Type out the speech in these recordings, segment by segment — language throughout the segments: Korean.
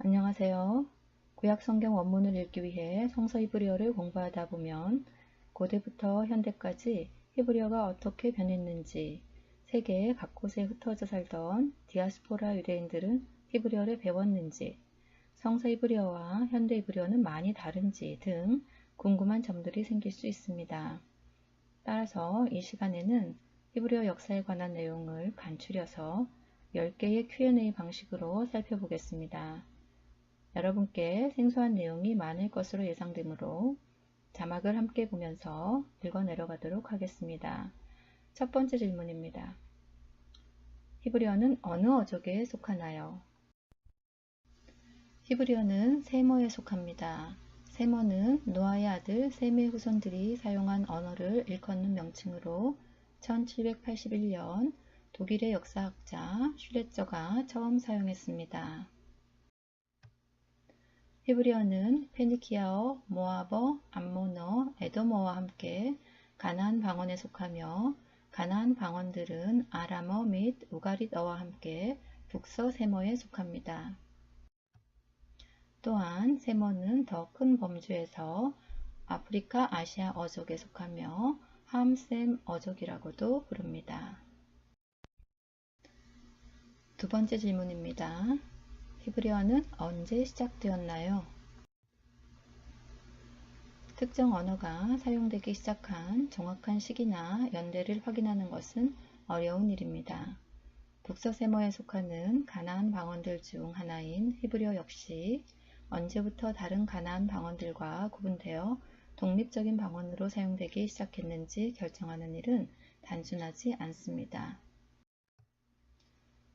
안녕하세요. 구약 성경 원문을 읽기 위해 성서 히브리어를 공부하다 보면 고대부터 현대까지 히브리어가 어떻게 변했는지, 세계 각곳에 흩어져 살던 디아스포라 유대인들은 히브리어를 배웠는지, 성서 히브리어와 현대 히브리어는 많이 다른지 등 궁금한 점들이 생길 수 있습니다. 따라서 이 시간에는 히브리어 역사에 관한 내용을 간추려서 10개의 Q&A 방식으로 살펴보겠습니다. 여러분께 생소한 내용이 많을 것으로 예상되므로 자막을 함께 보면서 읽어 내려가도록 하겠습니다. 첫 번째 질문입니다. 히브리어는 어느 어족에 속하나요? 히브리어는 세머에 속합니다. 세머는 노아의 아들 셈의 후손들이 사용한 언어를 일컫는 명칭으로 1781년 독일의 역사학자 슐레저가 처음 사용했습니다. 히브리어는 페니키아어, 모아버, 암모너, 에도머와 함께 가나안 방언에 속하며 가나안 방언들은 아람어 및 우가릿어와 함께 북서 세머에 속합니다. 또한 세머는 더 큰 범주에서 아프리카 아시아 어족에 속하며 함셈 어족이라고도 부릅니다. 두 번째 질문입니다. 히브리어는 언제 시작되었나요? 특정 언어가 사용되기 시작한 정확한 시기나 연대를 확인하는 것은 어려운 일입니다. 북서세머에 속하는 가나안 방언들 중 하나인 히브리어 역시 언제부터 다른 가나안 방언들과 구분되어 독립적인 방언으로 사용되기 시작했는지 결정하는 일은 단순하지 않습니다.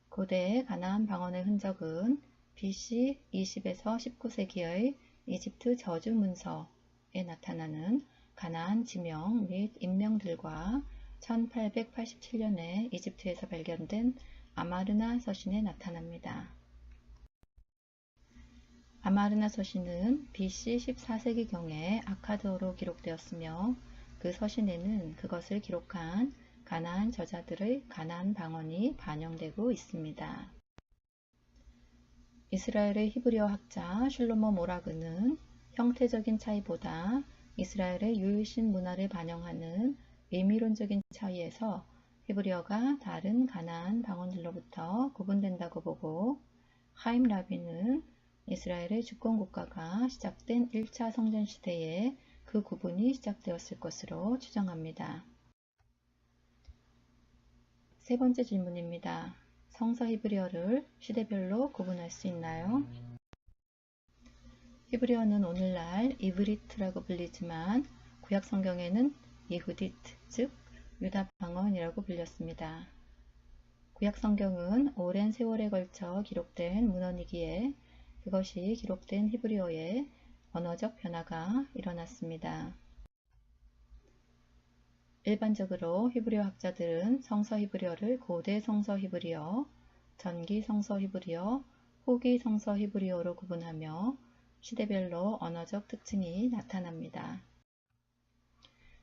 고대 가나안 방언의 흔적은 BC 20에서 19세기의 이집트 저주 문서에 나타나는 가나안 지명 및 인명들과 1887년에 이집트에서 발견된 아마르나 서신에 나타납니다. 아마르나 서신은 BC 14세기경에 아카드어로 기록되었으며 그 서신에는 그것을 기록한 가나안 저자들의 가나안 방언이 반영되고 있습니다. 이스라엘의 히브리어 학자 슐로모 모라그는 형태적인 차이보다 이스라엘의 유일신 문화를 반영하는 의미론적인 차이에서 히브리어가 다른 가나안 방언들로부터 구분된다고 보고, 하임 라비는 이스라엘의 주권국가가 시작된 1차 성전 시대에 그 구분이 시작되었을 것으로 추정합니다. 세 번째 질문입니다. 성서 히브리어를 시대별로 구분할 수 있나요? 히브리어는 오늘날 이브리트라고 불리지만 구약 성경에는 예후디트, 즉 유다 방언이라고 불렸습니다. 구약 성경은 오랜 세월에 걸쳐 기록된 문헌이기에 그것이 기록된 히브리어에 언어적 변화가 일어났습니다. 일반적으로 히브리어 학자들은 성서 히브리어를 고대 성서 히브리어, 전기 성서 히브리어, 후기 성서 히브리어로 구분하며 시대별로 언어적 특징이 나타납니다.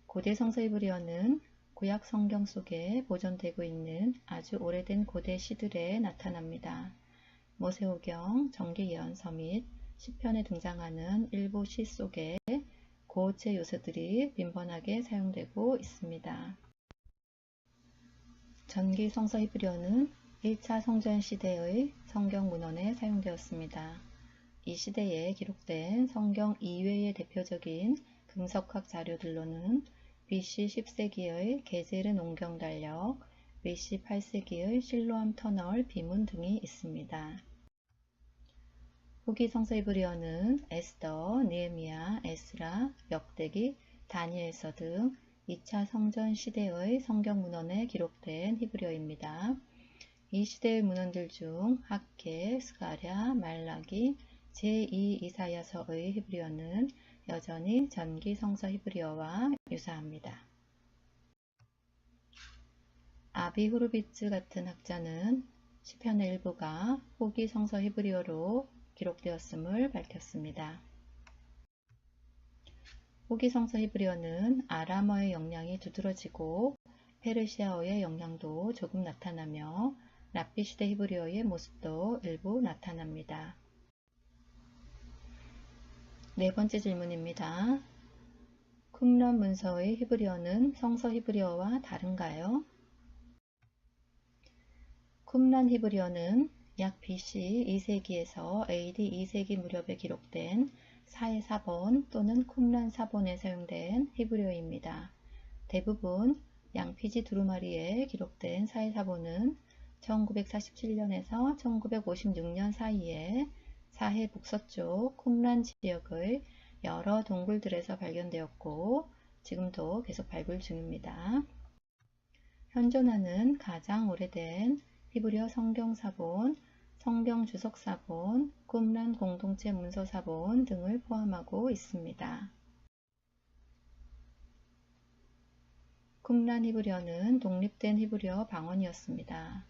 고대 성서 히브리어는 구약 성경 속에 보존되고 있는 아주 오래된 고대 시들에 나타납니다. 모세오경, 정기예언서 및 시편에 등장하는 일부 시 속에 고체 요소들이 빈번하게 사용되고 있습니다. 전기 성서 히브리어는 1차 성전 시대의 성경 문헌에 사용되었습니다. 이 시대에 기록된 성경 이외의 대표적인 금석학 자료들로는 BC 10세기의 게제르 농경 달력, BC 8세기의 실로암 터널 비문 등이 있습니다. 후기 성서 히브리어는 에스더, 느헤미야, 에스라, 역대기, 다니엘서 등 2차 성전 시대의 성경 문헌에 기록된 히브리어입니다. 이 시대의 문헌들 중 학개, 스가랴, 말라기, 제2 이사야서의 히브리어는 여전히 전기 성서 히브리어와 유사합니다. 아비 후르비츠 같은 학자는 시편의 일부가 후기 성서 히브리어로 기록되었음을 밝혔습니다. 후기 성서 히브리어는 아람어의 영향이 두드러지고 페르시아어의 영향도 조금 나타나며 랍비 시대 히브리어의 모습도 일부 나타납니다. 네 번째 질문입니다. 쿰란 문서의 히브리어는 성서 히브리어와 다른가요? 쿰란 히브리어는 약 BC 2세기에서 AD 2세기 무렵에 기록된 사해 사본 또는 쿰란 사본에 사용된 히브리어입니다. 대부분 양피지 두루마리에 기록된 사해 사본은 1947년에서 1956년 사이에 사해 북서쪽 쿰란 지역의 여러 동굴들에서 발견되었고 지금도 계속 발굴 중입니다. 현존하는 가장 오래된 히브리어 성경사본, 성경주석사본, 쿰란 공동체 문서사본 등을 포함하고 있습니다. 쿰란 히브리어는 독립된 히브리어 방언이었습니다.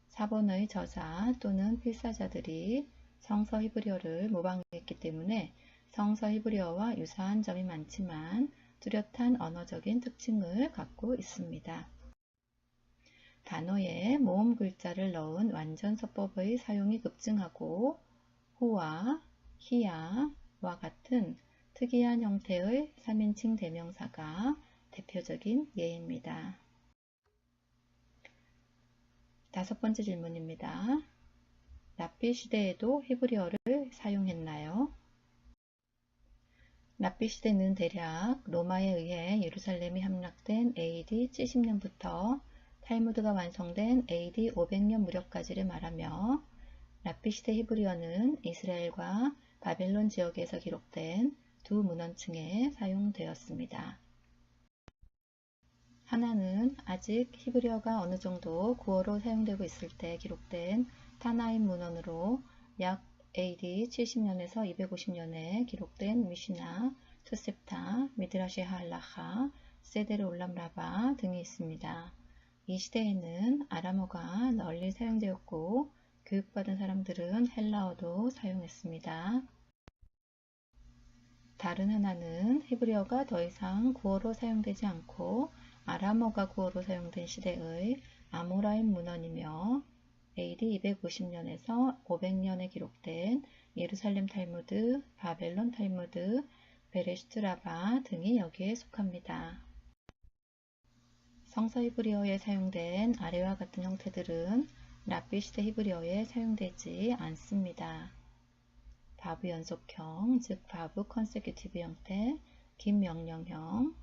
사본의 저자 또는 필사자들이 성서 히브리어를 모방했기 때문에 성서 히브리어와 유사한 점이 많지만 뚜렷한 언어적인 특징을 갖고 있습니다. 단어에 모음 글자를 넣은 완전서법의 사용이 급증하고 후와 히야와 같은 특이한 형태의 3인칭 대명사가 대표적인 예입니다. 다섯 번째 질문입니다. 랍비 시대에도 히브리어를 사용했나요? 랍비 시대는 대략 로마에 의해 예루살렘이 함락된 AD 70년부터 탈무드가 완성된 AD 500년 무렵까지를 말하며 랍비 시대 히브리어는 이스라엘과 바벨론 지역에서 기록된 두 문헌층에 사용되었습니다. 하나는 아직 히브리어가 어느 정도 구어로 사용되고 있을 때 기록된 타나임 문헌으로 약 AD 70년에서 250년에 기록된 미시나, 토셉타, 미드라시 할라하, 세데르 올람 라바 등이 있습니다. 이 시대에는 아람어가 널리 사용되었고 교육받은 사람들은 헬라어도 사용했습니다. 다른 하나는 히브리어가 더 이상 구어로 사용되지 않고 아람어가 구어로 사용된 시대의 아모라임 문헌이며 AD 250년에서 500년에 기록된 예루살렘 탈무드, 바벨론 탈무드, 베레시트 라바 등이 여기에 속합니다. 성서 히브리어에 사용된 아래와 같은 형태들은 랍비 시대 히브리어에 사용되지 않습니다. 바브 연속형, 즉 바브 컨세큐티브 형태, 긴 명령형,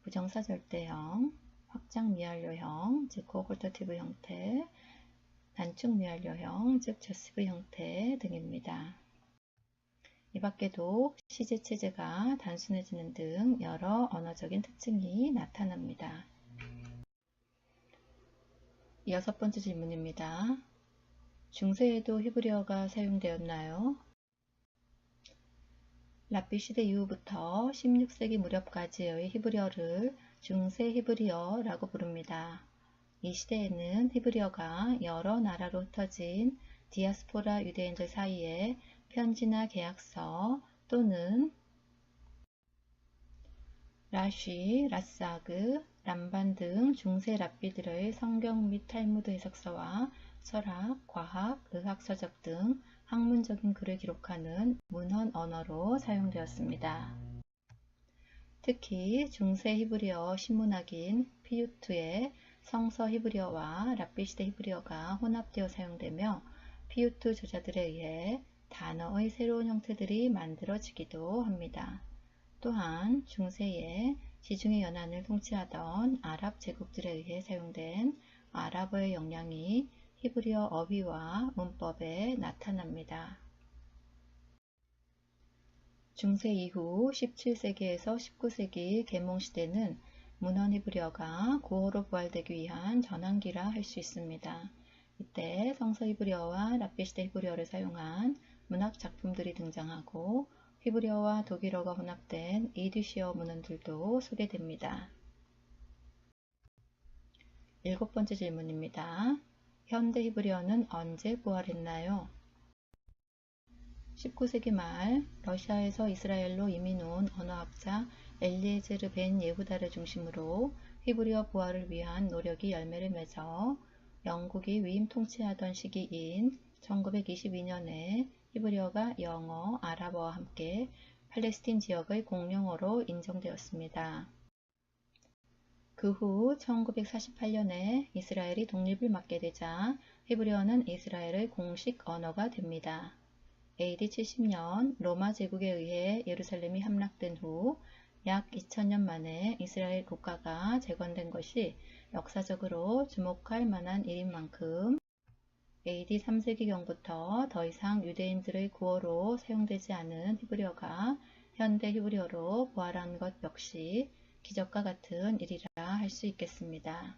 부정사 절대형, 확장 미완료형, 즉 코홀터티브 형태, 단축 미완료형, 즉 저시브 형태 등입니다. 이 밖에도 시제 체제가 단순해지는 등 여러 언어적인 특징이 나타납니다. 여섯 번째 질문입니다. 중세에도 히브리어가 사용되었나요? 랍비 시대 이후부터 16세기 무렵까지의 히브리어를 중세 히브리어라고 부릅니다. 이 시대에는 히브리어가 여러 나라로 흩어진 디아스포라 유대인들 사이에 편지나 계약서 또는 라쉬, 라사그, 람반 등 중세 랍비들의 성경 및 탈무드 해석서와 철학, 과학, 의학 서적 등 학문적인 글을 기록하는 문헌 언어로 사용되었습니다. 특히 중세 히브리어 신문학인 피유트의 성서 히브리어와 랍비 시대 히브리어가 혼합되어 사용되며 피유트 저자들에 의해 단어의 새로운 형태들이 만들어지기도 합니다. 또한 중세에 지중해 연안을 통치하던 아랍 제국들에 의해 사용된 아랍어의 영향이 히브리어 어휘와 문법에 나타납니다. 중세 이후 17세기에서 19세기 계몽시대는 문헌 히브리어가 구어로 부활되기 위한 전환기라 할 수 있습니다. 이때 성서 히브리어와 랍비 시대 히브리어를 사용한 문학 작품들이 등장하고 히브리어와 독일어가 혼합된 이디시어 문헌들도 소개됩니다. 일곱 번째 질문입니다. 현대 히브리어는 언제 부활했나요? 19세기 말 러시아에서 이스라엘로 이민 온 언어학자 엘리에제르 벤 예후다를 중심으로 히브리어 부활을 위한 노력이 열매를 맺어 영국이 위임 통치하던 시기인 1922년에 히브리어가 영어, 아랍어와 함께 팔레스틴 지역의 공용어로 인정되었습니다. 그 후 1948년에 이스라엘이 독립을 맞게 되자 히브리어는 이스라엘의 공식 언어가 됩니다. AD 70년 로마 제국에 의해 예루살렘이 함락된 후 약 2000년 만에 이스라엘 국가가 재건된 것이 역사적으로 주목할 만한 일인 만큼 AD 3세기경부터 더 이상 유대인들의 구어로 사용되지 않은 히브리어가 현대 히브리어로 부활한 것 역시 기적과 같은 일이라 할 수 있겠습니다.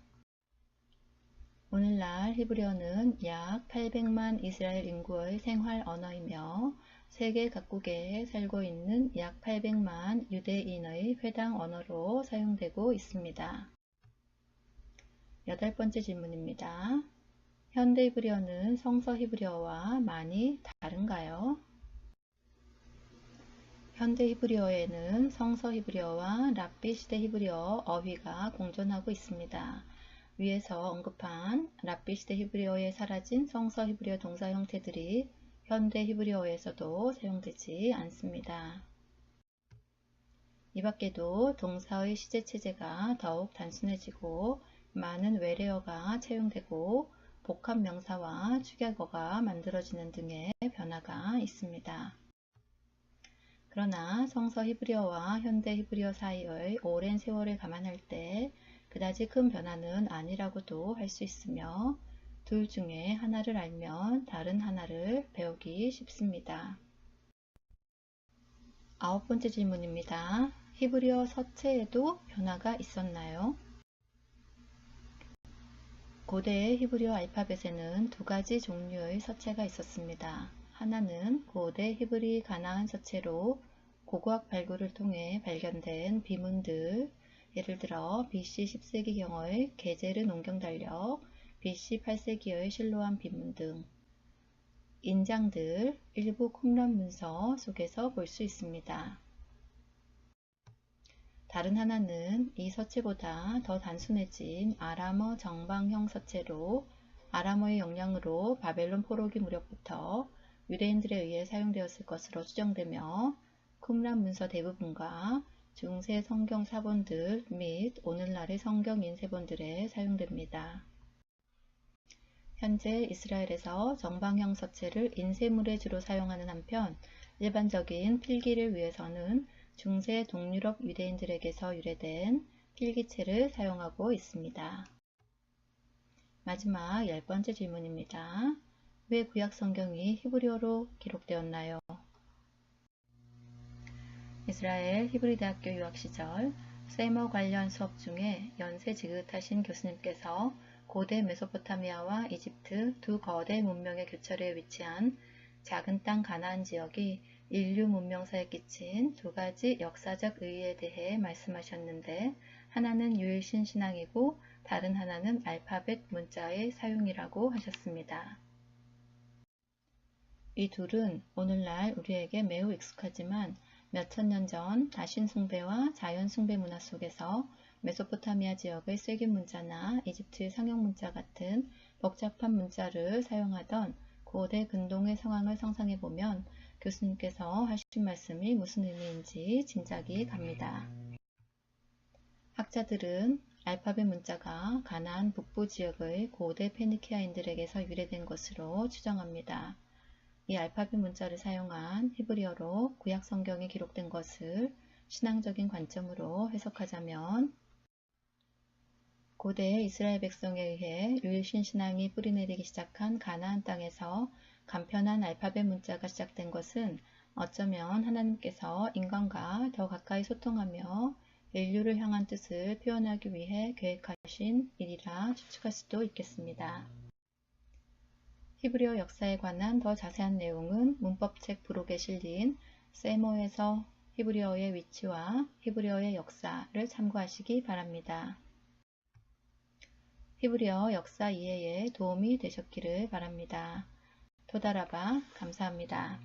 오늘날 히브리어는 약 800만 이스라엘 인구의 생활 언어이며 세계 각국에 살고 있는 약 800만 유대인의 회당 언어로 사용되고 있습니다. 8번째 질문입니다. 현대 히브리어는 성서 히브리어와 많이 다른가요? 현대 히브리어에는 성서 히브리어와 랍비 시대 히브리어 어휘가 공존하고 있습니다. 위에서 언급한 랍비 시대 히브리어에 사라진 성서 히브리어 동사 형태들이 현대 히브리어에서도 사용되지 않습니다. 이 밖에도 동사의 시제 체제가 더욱 단순해지고 많은 외래어가 채용되고 복합 명사와 축약어가 만들어지는 등의 변화가 있습니다. 그러나 성서 히브리어와 현대 히브리어 사이의 오랜 세월을 감안할 때 그다지 큰 변화는 아니라고도 할 수 있으며 둘 중에 하나를 알면 다른 하나를 배우기 쉽습니다. 9번째 질문입니다. 히브리어 서체에도 변화가 있었나요? 고대의 히브리어 알파벳에는 두 가지 종류의 서체가 있었습니다. 하나는 고대 히브리 가나안 서체로 고고학 발굴을 통해 발견된 비문들, 예를 들어 BC 10세기경의 게제르 농경 달력, BC 8세기의 실로암 비문 등 인장들, 일부 쿰란 문서 속에서 볼 수 있습니다. 다른 하나는 이 서체보다 더 단순해진 아람어 정방형 서체로 아람어의 영향으로 바벨론 포로기 무렵부터 유대인들에 의해 사용되었을 것으로 추정되며 쿰란 문서 대부분과 중세 성경 사본들 및 오늘날의 성경 인쇄본들에 사용됩니다. 현재 이스라엘에서 정방형 서체를 인쇄물에 주로 사용하는 한편 일반적인 필기를 위해서는 중세 동유럽 유대인들에게서 유래된 필기체를 사용하고 있습니다. 마지막 10번째 질문입니다. 왜 구약 성경이 히브리어로 기록되었나요? 이스라엘 히브리대학교 유학 시절 세머 관련 수업 중에 연세 지긋하신 교수님께서 고대 메소포타미아와 이집트 두 거대 문명의 교차로에 위치한 작은 땅 가나안 지역이 인류 문명사에 끼친 두 가지 역사적 의의에 대해 말씀하셨는데 하나는 유일신 신앙이고 다른 하나는 알파벳 문자의 사용이라고 하셨습니다. 이 둘은 오늘날 우리에게 매우 익숙하지만 몇천 년 전 다신 숭배와 자연 숭배 문화 속에서 메소포타미아 지역의 쐐기 문자나 이집트의 상형 문자 같은 복잡한 문자를 사용하던 고대 근동의 상황을 상상해 보면 교수님께서 하신 말씀이 무슨 의미인지 짐작이 갑니다. 학자들은 알파벳 문자가 가나안 북부 지역의 고대 페니키아인들에게서 유래된 것으로 추정합니다. 이 알파벳 문자를 사용한 히브리어로 구약 성경에 기록된 것을 신앙적인 관점으로 해석하자면 고대 이스라엘 백성에 의해 유일신 신앙이 뿌리내리기 시작한 가나안 땅에서 간편한 알파벳 문자가 시작된 것은 어쩌면 하나님께서 인간과 더 가까이 소통하며 인류를 향한 뜻을 표현하기 위해 계획하신 일이라 추측할 수도 있겠습니다. 히브리어 역사에 관한 더 자세한 내용은 문법책 부록에 실린 세머에서 히브리어의 위치와 히브리어의 역사를 참고하시기 바랍니다. 히브리어 역사 이해에 도움이 되셨기를 바랍니다. 토다라바 감사합니다.